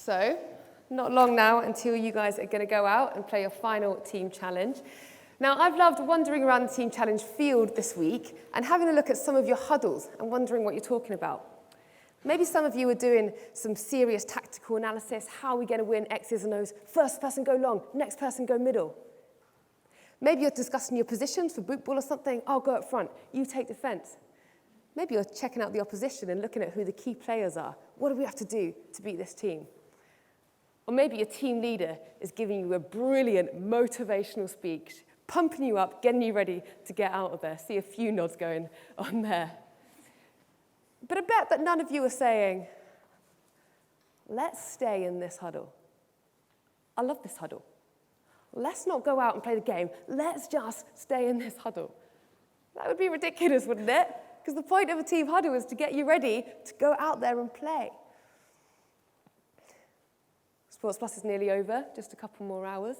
So, not long now until you guys are going to go out and play your final team challenge. Now, I've loved wandering around the team challenge field this week and having a look at some of your huddles and wondering what you're talking about. Maybe some of you are doing some serious tactical analysis. How are we going to win X's and O's? First person go long, next person go middle. Maybe you're discussing your positions for boot ball or something. I'll go up front, you take defense. Maybe you're checking out the opposition and looking at who the key players are. What do we have to do to beat this team? Or maybe your team leader is giving you a brilliant motivational speech, pumping you up, getting you ready to get out of there. See a few nods going on there. But I bet that none of you are saying, let's stay in this huddle. I love this huddle. Let's not go out and play the game. Let's just stay in this huddle. That would be ridiculous, wouldn't it? Because the point of a team huddle is to get you ready to go out there and play. Sports Plus is nearly over, just a couple more hours.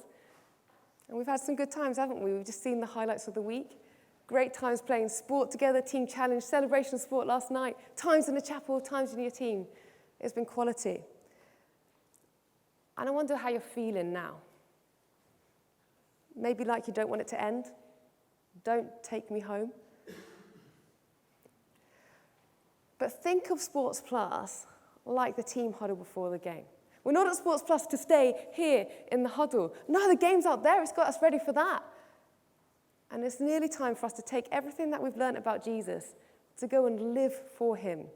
And we've had some good times, haven't we? We've just seen the highlights of the week. Great times playing sport together, team challenge, celebration of sport last night, times in the chapel, times in your team. It's been quality. And I wonder how you're feeling now. Maybe like you don't want it to end. Don't take me home. But think of Sports Plus like the team huddle before the game. We're not at Sports Plus to stay here in the huddle. No, the game's out there. It's got us ready for that. And it's nearly time for us to take everything that we've learned about Jesus to go and live for him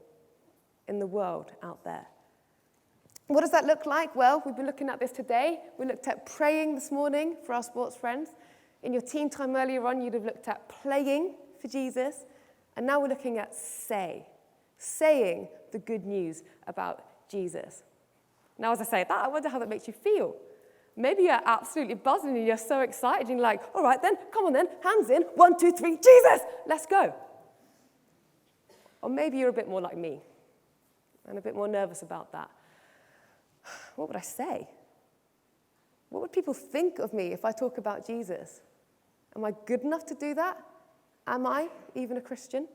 in the world out there. What does that look like? Well, we've been looking at this today. We looked at praying this morning for our sports friends. In your team time earlier on, you'd have looked at playing for Jesus. And now we're looking at saying the good news about Jesus. Now, as I say that, I wonder how that makes you feel. Maybe you're absolutely buzzing and you're so excited and you're like, all right then, come on then, hands in, 1, 2, 3, Jesus, let's go. Or maybe you're a bit more like me and a bit more nervous about that. What would I say? What would people think of me if I talk about Jesus? Am I good enough to do that? Am I even a Christian?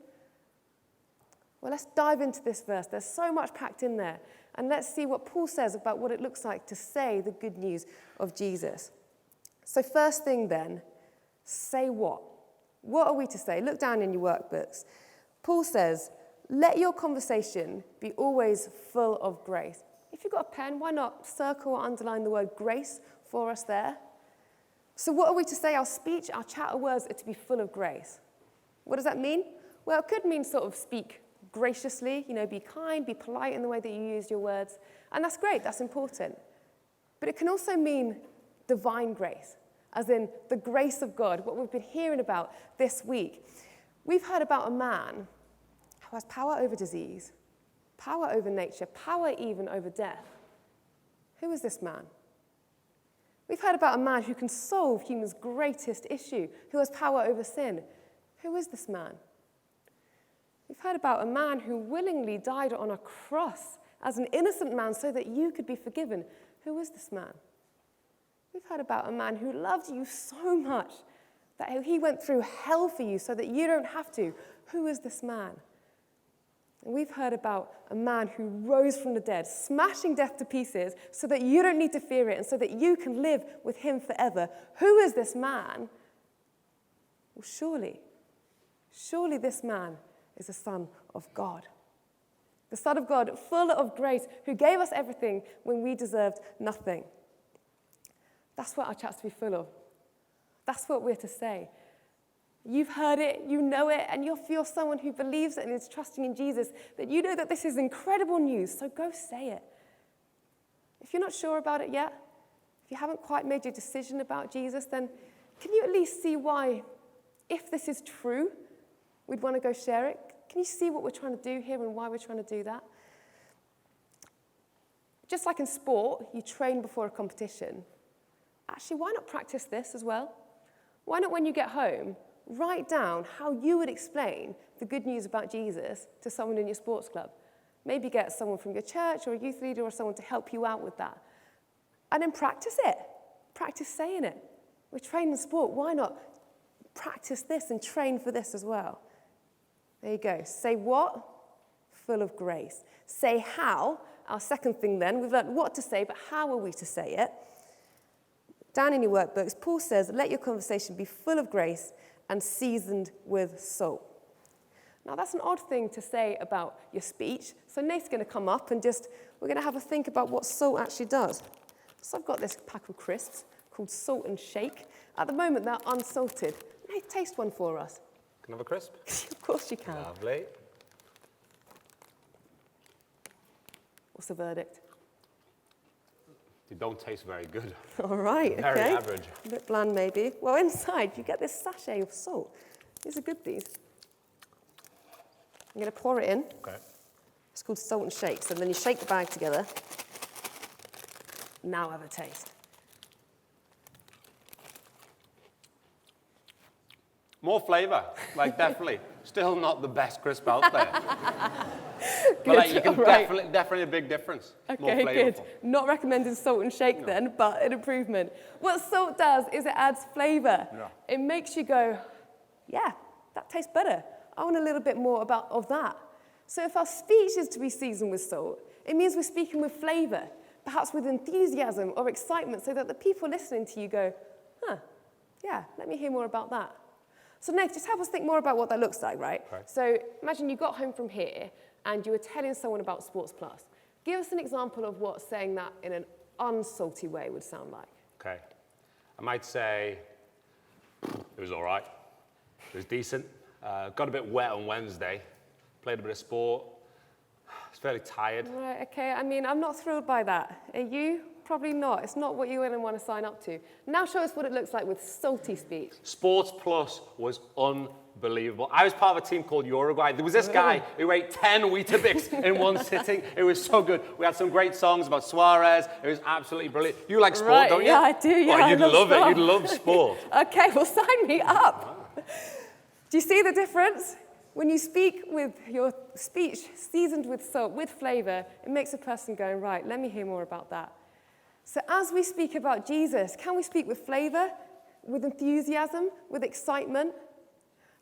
Well, let's dive into this verse. There's so much packed in there. And let's see what Paul says about what it looks like to say the good news of Jesus. So first thing then, say what? What are we to say? Look down in your workbooks. Paul says, let your conversation be always full of grace. If you've got a pen, why not circle or underline the word grace for us there? So what are we to say? Our speech, our chat, our words are to be full of grace. What does that mean? Well, it could mean sort of speak graciously, be kind, be polite in the way that you use your words. And that's great, that's important. But it can also mean divine grace, as in the grace of God, what we've been hearing about this week. We've heard about a man who has power over disease, power over nature, power even over death. Who is this man? We've heard about a man who can solve humans' greatest issue, who has power over sin. Who is this man? We've heard about a man who willingly died on a cross as an innocent man so that you could be forgiven. Who is this man? We've heard about a man who loved you so much that he went through hell for you so that you don't have to. Who is this man? And we've heard about a man who rose from the dead, smashing death to pieces so that you don't need to fear it and so that you can live with him forever. Who is this man? Well, surely this man is the Son of God. The Son of God, full of grace, who gave us everything when we deserved nothing. That's what our chat's to be full of. That's what we're to say. You've heard it, you know it, and if you're someone who believes it and is trusting in Jesus, that you know that this is incredible news, so go say it. If you're not sure about it yet, if you haven't quite made your decision about Jesus, then can you at least see why, if this is true, we'd want to go share it? Can you see what we're trying to do here and why we're trying to do that? Just like in sport, you train before a competition. Actually, why not practice this as well? Why not, when you get home, write down how you would explain the good news about Jesus to someone in your sports club? Maybe get someone from your church or a youth leader or someone to help you out with that. And then practice it. Practice saying it. We're training sport. Why not practice this and train for this as well? There you go. Say what? Full of grace. Say how? our second thing then, we've learned what to say, but how are we to say it? Down in your workbooks, Paul says, let your conversation be full of grace and seasoned with salt. Now, that's an odd thing to say about your speech. So Nate's going to come up and we're going to have a think about what salt actually does. So I've got this pack of crisps called Salt and Shake. At the moment, they're unsalted. Nate, taste one for us. Can I have a crisp? Of course you can. Lovely. What's the verdict? They don't taste very good. All right, Very okay. average. A bit bland, maybe. Well, inside, you get this sachet of salt. These are good, these. I'm going to pour it in. Okay. It's called Salt and Shake. So then you shake the bag together. Now have a taste. More flavour, like definitely. Still not the best crisp out there. But Good, like, you can all right. definitely a big difference. More Okay, good. flavourful. Not recommending Salt and Shake then, but an improvement. What salt does is it adds flavour. Yeah. It makes you go, yeah, that tastes better. I want a little bit more of that. So if our speech is to be seasoned with salt, it means we're speaking with flavour, perhaps with enthusiasm or excitement, so that the people listening to you go, yeah, let me hear more about that. So next, just help us think more about what that looks like, right? Okay. So imagine you got home from here and you were telling someone about Sports Plus. Give us an example of what saying that in an unsalty way would sound like. Okay. I might say, it was all right. It was decent. Got a bit wet on Wednesday. Played a bit of sport. I was fairly tired. Right, okay. I mean, I'm not thrilled by that. Are you? Probably not. It's not what you wouldn't want to sign up to. Now show us what it looks like with salty speech. Sports Plus was unbelievable. I was part of a team called Uruguay. There was this guy who ate 10 Weetabix in one sitting. It was so good. We had some great songs about Suarez. It was absolutely brilliant. You like sport, Right, don't you? yeah, I do. Yeah, Oh, you'd I love love it. sport. You'd love sport. Okay, well, sign me up. Do you see the difference? When you speak with your speech seasoned with salt, with flavour, it makes a person go, right, let me hear more about that. So as we speak about Jesus, can we speak with flavour, with enthusiasm, with excitement?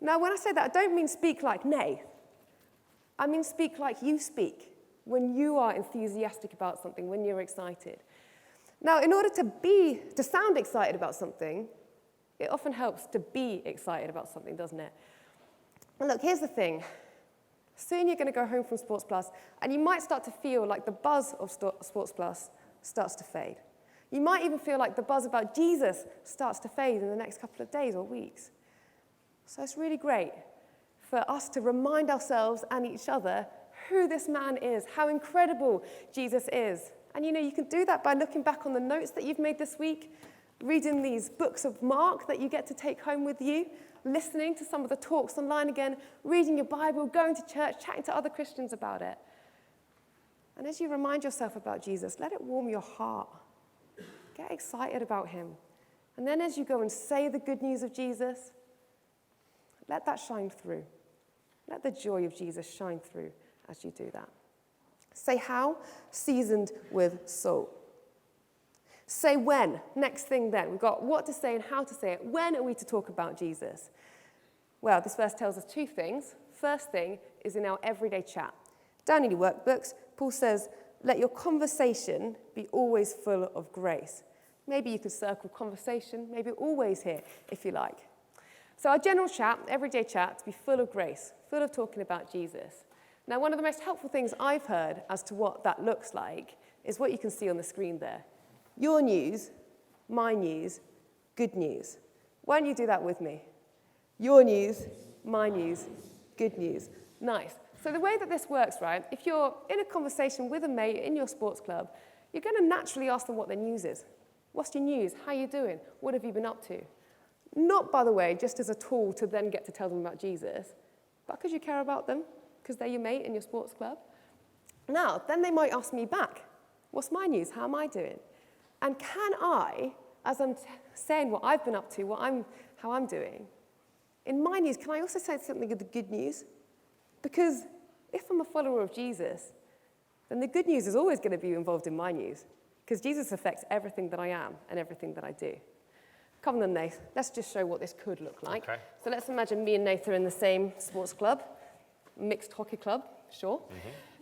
Now, when I say that, I don't mean speak like Nay. I mean speak like you speak, when you are enthusiastic about something, when you're excited. Now, in order to sound excited about something, it often helps to be excited about something, doesn't it? And look, here's the thing. Soon you're going to go home from Sports Plus, and you might start to feel like the buzz of Sports Plus starts to fade. You might even feel like the buzz about Jesus starts to fade in the next couple of days or weeks. So it's really great for us to remind ourselves and each other who this man is, how incredible Jesus is. And you can do that by looking back on the notes that you've made this week, reading these books of Mark that you get to take home with you, listening to some of the talks online again, reading your Bible, going to church, chatting to other Christians about it. And as you remind yourself about Jesus, let it warm your heart. Get excited about him. And then as you go and say the good news of Jesus, let that shine through. Let the joy of Jesus shine through as you do that. Say how? Seasoned with salt. Say when. Next thing then. We've got what to say and how to say it. When are we to talk about Jesus? Well, this verse tells us two things. First thing is in our everyday chat. Down in your workbooks, Paul says, let your conversation be always full of grace. Maybe you could circle conversation, maybe always here, if you like. So our general chat, everyday chat, to be full of grace, full of talking about Jesus. Now, one of the most helpful things I've heard as to what that looks like is what you can see on the screen there. Your news, my news, good news. Why don't you do that with me? Your news, my news, good news. Nice. So the way that this works, right, if you're in a conversation with a mate in your sports club, you're going to naturally ask them what their news is. What's your news? How are you doing? What have you been up to? Not, by the way, just as a tool to then get to tell them about Jesus, but because you care about them, because they're your mate in your sports club. Now, then they might ask me back, what's my news? How am I doing? And can I, as I'm saying what I've been up to, how I'm doing, in my news, can I also say something of the good news? Because if I'm a follower of Jesus, then the good news is always going to be involved in my news, because Jesus affects everything that I am and everything that I do. Come on then, Nath. Let's just show what this could look like. Okay. So let's imagine me and Nath are in the same sports club, mixed hockey club, sure.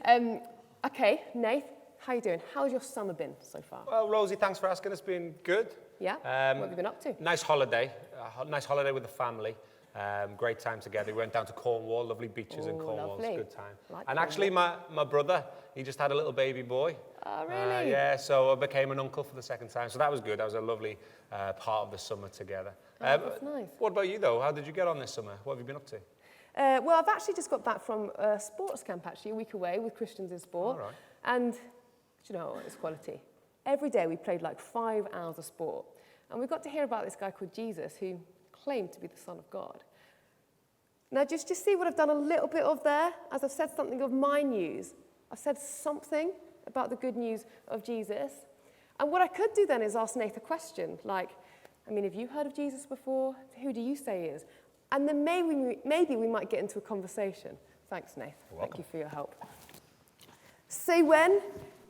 Mm-hmm. Okay, Nath, how you doing? How's your summer been so far? Well, Rosie, thanks for asking. It's been good. Yeah? What have you been up to? Nice holiday. Nice holiday with the family. Great time together. We went down to Cornwall, lovely beaches in Cornwall. Lovely. It was a good time. Like and actually, my brother, he just had a little baby boy. Oh, really? Yeah, so I became an uncle for the second time. So that was good. That was a lovely part of the summer together. That's nice. What about you, though? How did you get on this summer? What have you been up to? Well, I've actually just got back from a sports camp, actually, a week away with Christians in Sport. All right. And do you know what? It's quality. Every day we played like 5 hours of sport. And we got to hear about this guy called Jesus who claimed to be the Son of God. Now, just see what I've done a little bit of there. As I've said something of my news, I've said something about the good news of Jesus. And what I could do then is ask Nath a question, like, have you heard of Jesus before? Who do you say he is? And then maybe we might get into a conversation. Thanks, Nath. Thank you for your help. Say when,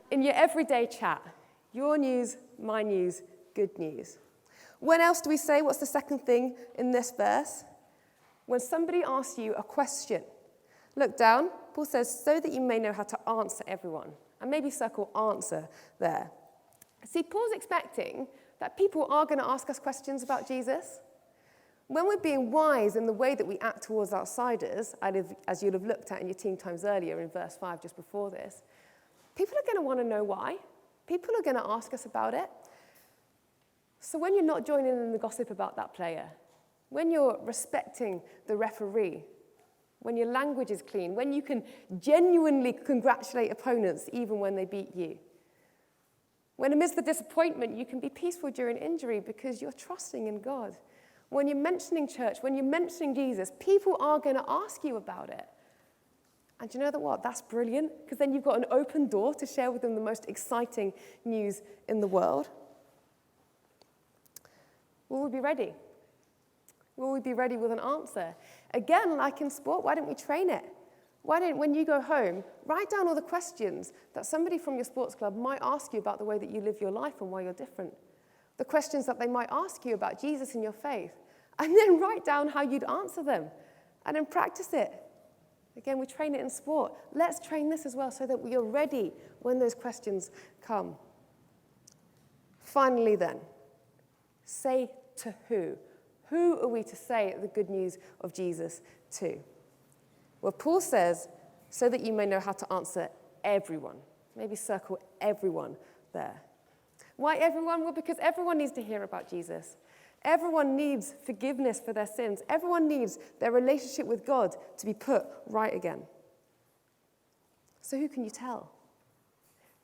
in your everyday chat, your news, my news, good news. When else do we say, what's the second thing in this verse? When somebody asks you a question, look down. Paul says, so that you may know how to answer everyone. And maybe circle answer there. See, Paul's expecting that people are going to ask us questions about Jesus. When we're being wise in the way that we act towards outsiders, as you'd have looked at in your team times earlier in verse 5 just before this, people are going to want to know why. People are going to ask us about it. So when you're not joining in the gossip about that player, when you're respecting the referee, when your language is clean, when you can genuinely congratulate opponents even when they beat you, when amidst the disappointment you can be peaceful during injury because you're trusting in God, when you're mentioning church, when you're mentioning Jesus, people are going to ask you about it. And do you know what? That's brilliant, because then you've got an open door to share with them the most exciting news in the world. Will we be ready? Will we be ready with an answer? Again, like in sport, why don't we train it? Why don't, when you go home, write down all the questions that somebody from your sports club might ask you about the way that you live your life and why you're different. The questions that they might ask you about Jesus and your faith. And then write down how you'd answer them. And then practice it. Again, we train it in sport. Let's train this as well so that we are ready when those questions come. Finally then, say to who? Who are we to say the good news of Jesus to? Well, Paul says, so that you may know how to answer everyone. Maybe circle everyone there. Why everyone? Well, because everyone needs to hear about Jesus. Everyone needs forgiveness for their sins. Everyone needs their relationship with God to be put right again. So who can you tell?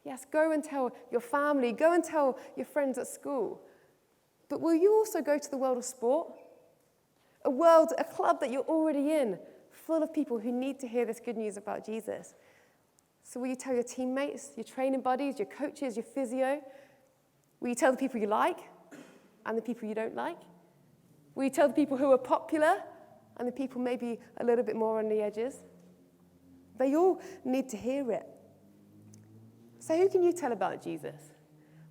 Yes, go and tell your family. Go and tell your friends at school. But will you also go to the world of sport? A club that you're already in, full of people who need to hear this good news about Jesus. So will you tell your teammates, your training buddies, your coaches, your physio? Will you tell the people you like and the people you don't like? Will you tell the people who are popular and the people maybe a little bit more on the edges? They all need to hear it. So who can you tell about Jesus?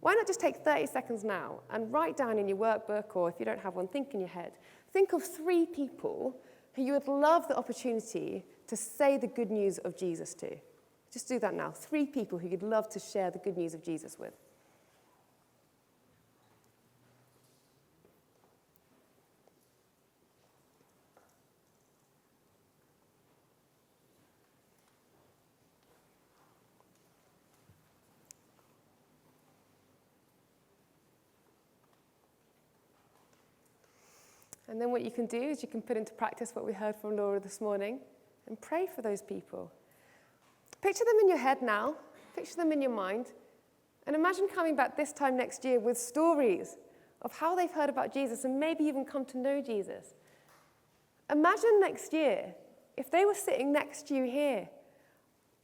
Why not just take 30 seconds now and write down in your workbook, or if you don't have one, think in your head. Think of 3 people who you would love the opportunity to say the good news of Jesus to. Just do that now. 3 people who you'd love to share the good news of Jesus with. And then what you can do is you can put into practice what we heard from Laura this morning and pray for those people. Picture them in your head now, picture them in your mind, and imagine coming back this time next year with stories of how they've heard about Jesus and maybe even come to know Jesus. Imagine next year if they were sitting next to you here,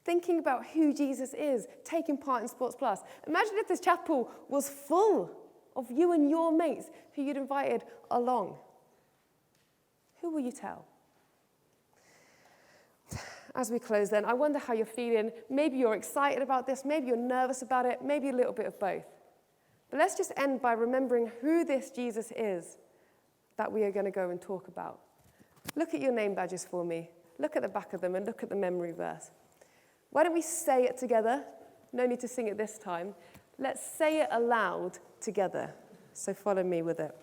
thinking about who Jesus is, taking part in Sports Plus. Imagine if this chapel was full of you and your mates who you'd invited along. Who will you tell? As we close then, I wonder how you're feeling. Maybe you're excited about this, maybe you're nervous about it, maybe a little bit of both. But let's just end by remembering who this Jesus is that we are going to go and talk about. Look at your name badges for me. Look at the back of them and look at the memory verse. Why don't we say it together? No need to sing it this time. Let's say it aloud together. So follow me with it.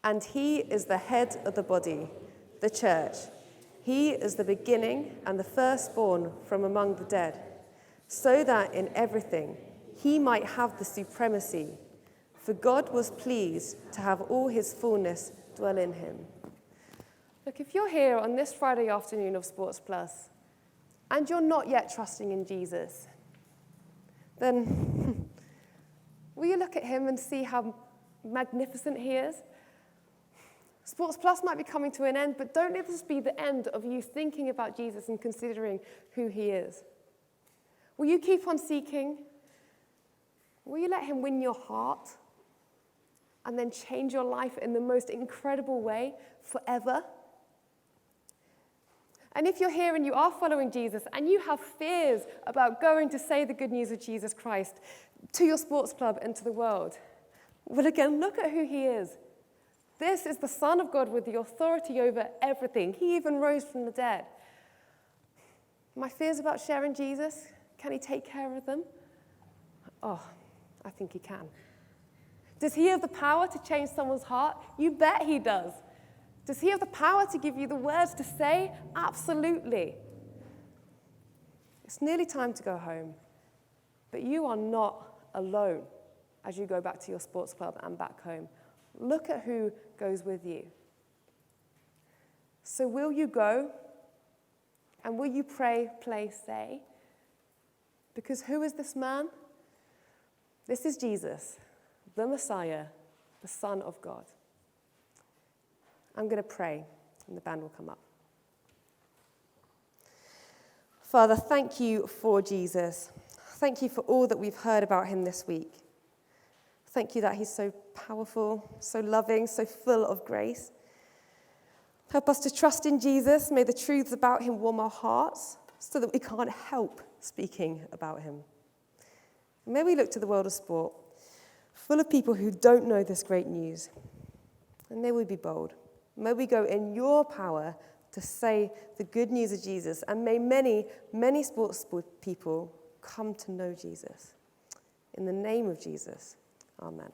And he is the head of the body, the church. He is the beginning and the firstborn from among the dead, so that in everything he might have the supremacy. For God was pleased to have all his fullness dwell in him. Look, if you're here on this Friday afternoon of Sports Plus, and you're not yet trusting in Jesus, then will you look at him and see how magnificent he is? Sports Plus might be coming to an end, but don't let this be the end of you thinking about Jesus and considering who he is. Will you keep on seeking? Will you let him win your heart and then change your life in the most incredible way forever? And if you're here and you are following Jesus and you have fears about going to say the good news of Jesus Christ to your sports club and to the world, well, again, look at who he is. This is the Son of God with the authority over everything. He even rose from the dead. My fears about sharing Jesus, can he take care of them? Oh, I think he can. Does he have the power to change someone's heart? You bet he does. Does he have the power to give you the words to say? Absolutely. It's nearly time to go home, but you are not alone as you go back to your sports club and back home. Look at who goes with you. So will you go? And will you pray, play, say? Because who is this man? This is Jesus, the Messiah, the Son of God. I'm going to pray, and the band will come up. Father, thank you for Jesus. Thank you for all that we've heard about him this week. Thank you that he's so powerful, so loving, so full of grace. Help us to trust in Jesus. May the truths about him warm our hearts so that we can't help speaking about him. May we look to the world of sport, full of people who don't know this great news. And may we be bold. May we go in your power to say the good news of Jesus. And may many, many sports people come to know Jesus. In the name of Jesus, amen.